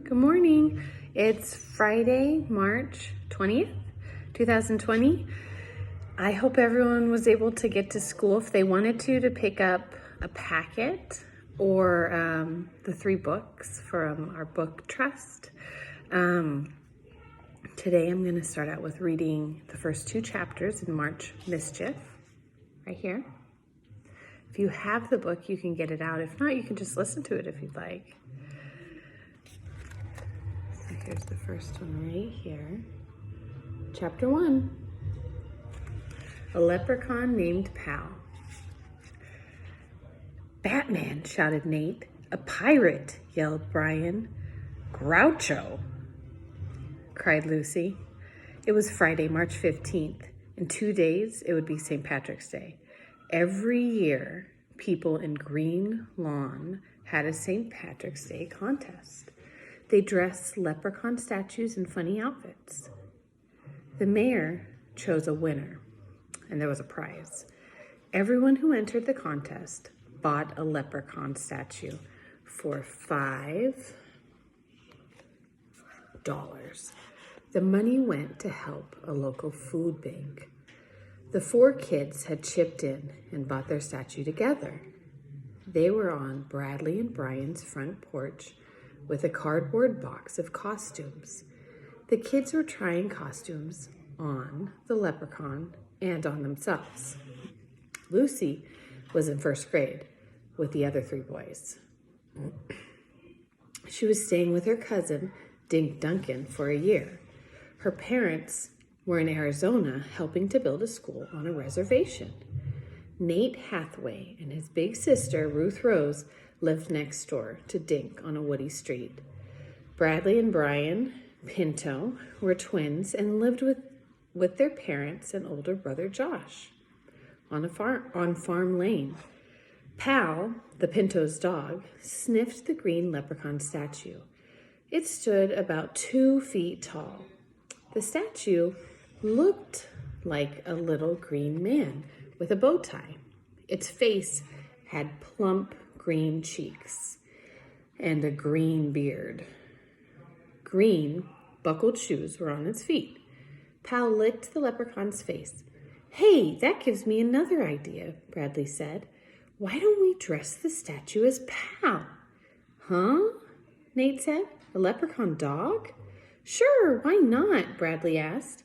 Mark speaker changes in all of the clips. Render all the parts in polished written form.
Speaker 1: Good morning. It's Friday, March 20th, 2020. I hope everyone was able to get to school if they wanted to pick up a packet or the 3 books from our book trust. Today I'm going to start out with reading the first 2 chapters in March Mischief, right here. If you have the book, you can get it out. If not, you can just listen to it if you'd like. So here's the first one right here. Chapter 1. A leprechaun named Pal. Batman, shouted Nate. A pirate, yelled Brian. Groucho, cried Lucy. It was Friday, March 15th. In 2 days, it would be St. Patrick's Day. Every year, people in Green Lawn had a St. Patrick's Day contest. They dressed leprechaun statues in funny outfits. The mayor chose a winner, and there was a prize. Everyone who entered the contest bought a leprechaun statue for $5. The money went to help a local food bank. The 4 kids had chipped in and bought their statue together. They were on Bradley and Brian's front porch with a cardboard box of costumes. The kids were trying costumes on the leprechaun and on themselves. Lucy was in 1st grade with the other 3 boys. She was staying with her cousin, Dink Duncan, for a year. Her parents were in Arizona helping to build a school on a reservation. Nate Hathaway and his big sister, Ruth Rose, lived next door to Dink on a woody street. Bradley and Brian Pinto were twins and lived with their parents and older brother Josh on Farm Lane. Pal, the Pinto's dog, sniffed the green leprechaun statue. It stood about 2 feet tall. The statue looked like a little green man with a bow tie. Its face had plump green cheeks and a green beard. Green buckled shoes were on its feet. Pal licked the leprechaun's face. Hey, that gives me another idea, Bradley said. Why don't we dress the statue as Pal? Huh? Nate said. A leprechaun dog? Sure, why not? Bradley asked.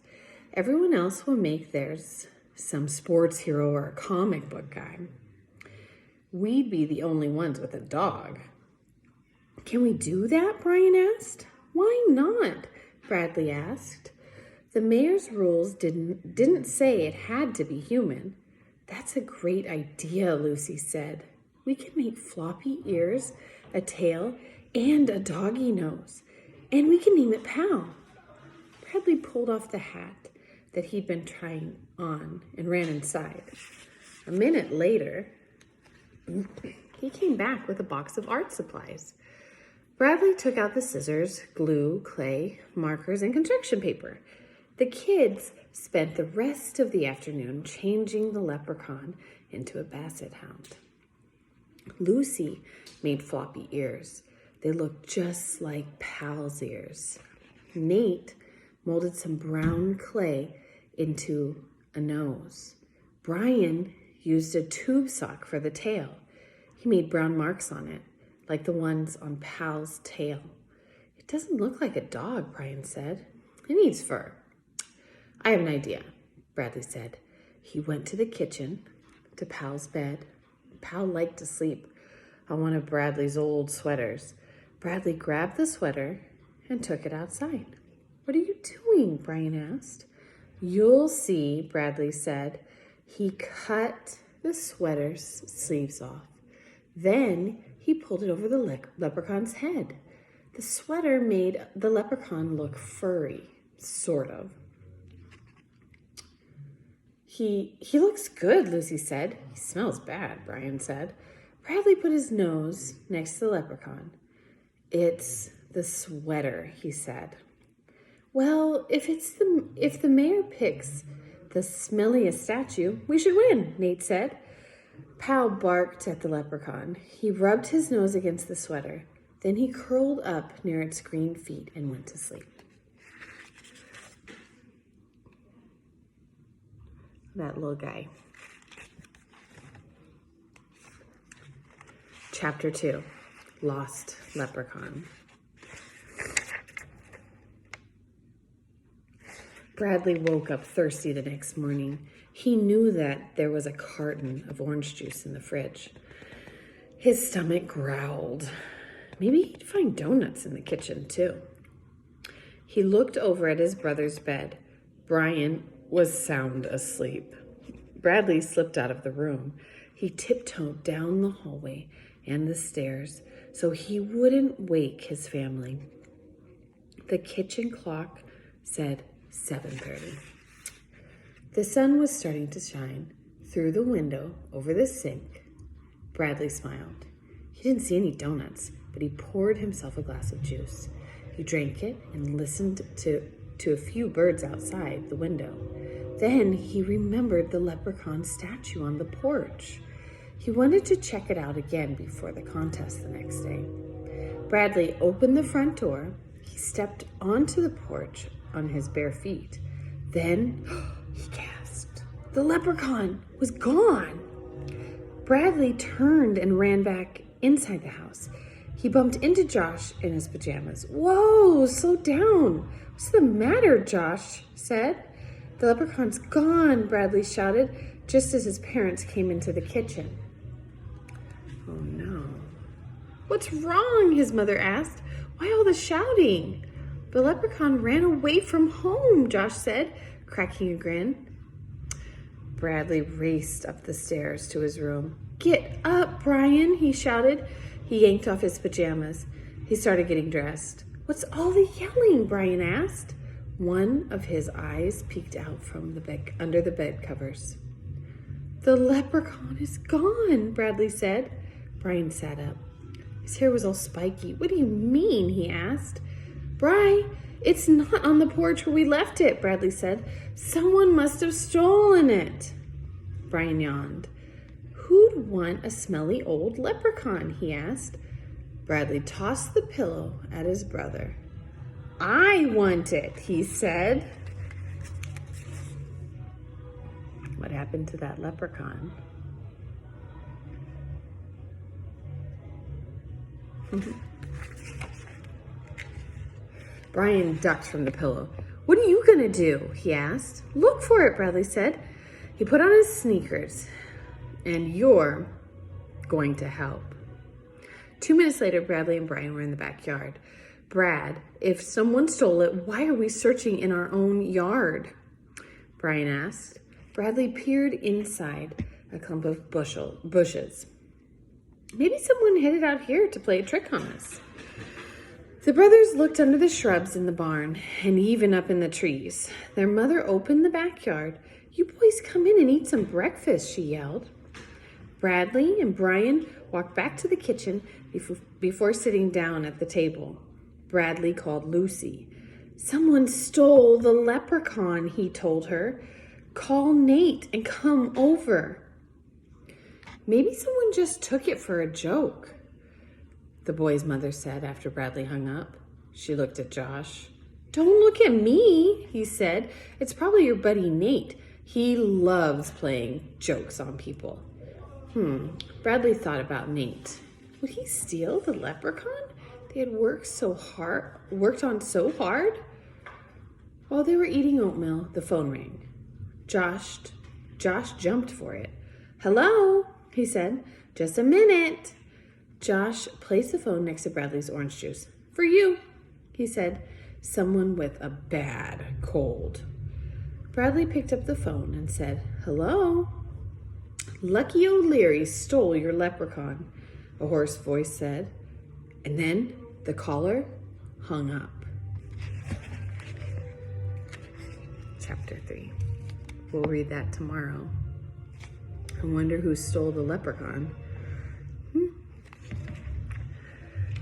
Speaker 1: Everyone else will make theirs some sports hero or a comic book guy. We'd be the only ones with a dog. Can we do that? Brian asked. Why not? Bradley asked. The mayor's rules didn't say it had to be human. That's a great idea, Lucy said. We can make floppy ears, a tail, and a doggy nose. And we can name it Pal. Bradley pulled off the hat that he'd been trying on and ran inside. A minute later, he came back with a box of art supplies. Bradley took out the scissors, glue, clay, markers, and construction paper. The kids spent the rest of the afternoon changing the leprechaun into a basset hound. Lucy made floppy ears. They looked just like Pal's ears. Nate molded some brown clay into a nose. Brian used a tube sock for the tail. He made brown marks on it, like the ones on Pal's tail. It doesn't look like a dog, Brian said. It needs fur. I have an idea, Bradley said. He went to the kitchen, to Pal's bed. Pal liked to sleep on one of Bradley's old sweaters. Bradley grabbed the sweater and took it outside. What are you doing? Brian asked. You'll see, Bradley said. He cut the sweater's sleeves off. Then he pulled it over the leprechaun's head. The sweater made the leprechaun look furry, sort of. He looks good, Lucy said. He smells bad, Brian said. Bradley put his nose next to the leprechaun. It's the sweater, he said. Well, if the mayor picks the smelliest statue, we should win, Nate said. Pal barked at the leprechaun. He rubbed his nose against the sweater. Then he curled up near its green feet and went to sleep. That little guy. Chapter 2, Lost Leprechaun. Bradley woke up thirsty the next morning. He knew that there was a carton of orange juice in the fridge. His stomach growled. Maybe he'd find donuts in the kitchen, too. He looked over at his brother's bed. Brian was sound asleep. Bradley slipped out of the room. He tiptoed down the hallway and the stairs so he wouldn't wake his family. The kitchen clock said 7:30. The sun was starting to shine through the window over the sink. Bradley smiled. He didn't see any donuts, but he poured himself a glass of juice. He drank it and listened to a few birds outside the window. Then he remembered the leprechaun statue on the porch. He wanted to check it out again before the contest the next day. Bradley opened the front door. He stepped onto the porch on his bare feet. Then he gasped. The leprechaun was gone. Bradley turned and ran back inside the house. He bumped into Josh in his pajamas. Whoa, slow down. What's the matter, Josh said. The leprechaun's gone, Bradley shouted, just as his parents came into the kitchen. Oh no. What's wrong? His mother asked. Why all the shouting? The leprechaun ran away from home, Josh said, cracking a grin. Bradley raced up the stairs to his room. Get up, Brian, he shouted. He yanked off his pajamas. He started getting dressed. What's all the yelling? Brian asked. One of his eyes peeked out from the bed, under the bed covers. The leprechaun is gone, Bradley said. Brian sat up. His hair was all spiky. What do you mean? He asked. Bri, it's not on the porch where we left it, Bradley said. Someone must have stolen it. Brian yawned. Who'd want a smelly old leprechaun? He asked. Bradley tossed the pillow at his brother. I want it, he said. What happened to that leprechaun? Brian ducked from the pillow. What are you gonna do? He asked. Look for it, Bradley said. He put on his sneakers. And you're going to help. 2 minutes later, Bradley and Brian were in the backyard. Brad, if someone stole it, why are we searching in our own yard? Brian asked. Bradley peered inside a clump of bushes. Maybe someone headed out here to play a trick on us. The brothers looked under the shrubs in the barn and even up in the trees. Their mother opened the backyard. You boys come in and eat some breakfast, she yelled. Bradley and Brian walked back to the kitchen before sitting down at the table. Bradley called Lucy. Someone stole the leprechaun, he told her. Call Nate and come over. Maybe someone just took it for a joke, the boy's mother said after Bradley hung up. She looked at Josh. Don't look at me, he said. It's probably your buddy Nate. He loves playing jokes on people. Bradley thought about Nate. Would he steal the leprechaun they had worked on so hard? While they were eating oatmeal, the phone rang. Josh jumped for it. Hello, he said. Just a minute. Josh placed the phone next to Bradley's orange juice. For you, he said. Someone with a bad cold. Bradley picked up the phone and said, Hello? Lucky O'Leary stole your leprechaun, a hoarse voice said. And then the caller hung up. Chapter 3. We'll read that tomorrow. I wonder who stole the leprechaun.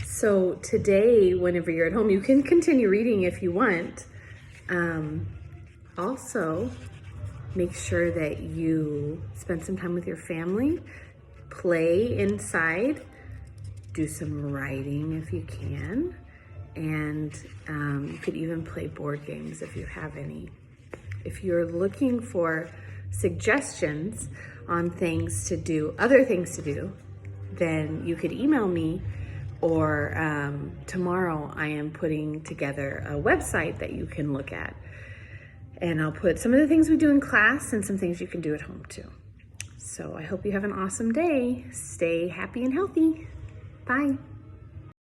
Speaker 1: So today, whenever you're at home, you can continue reading if you want. Also, make sure that you spend some time with your family, play inside, do some writing if you can. And you could even play board games if you have any. If you're looking for suggestions on things to do, other things to do, then you could email me, or tomorrow I am putting together a website that you can look at. And I'll put some of the things we do in class and some things you can do at home too. So I hope you have an awesome day. Stay happy and healthy. Bye.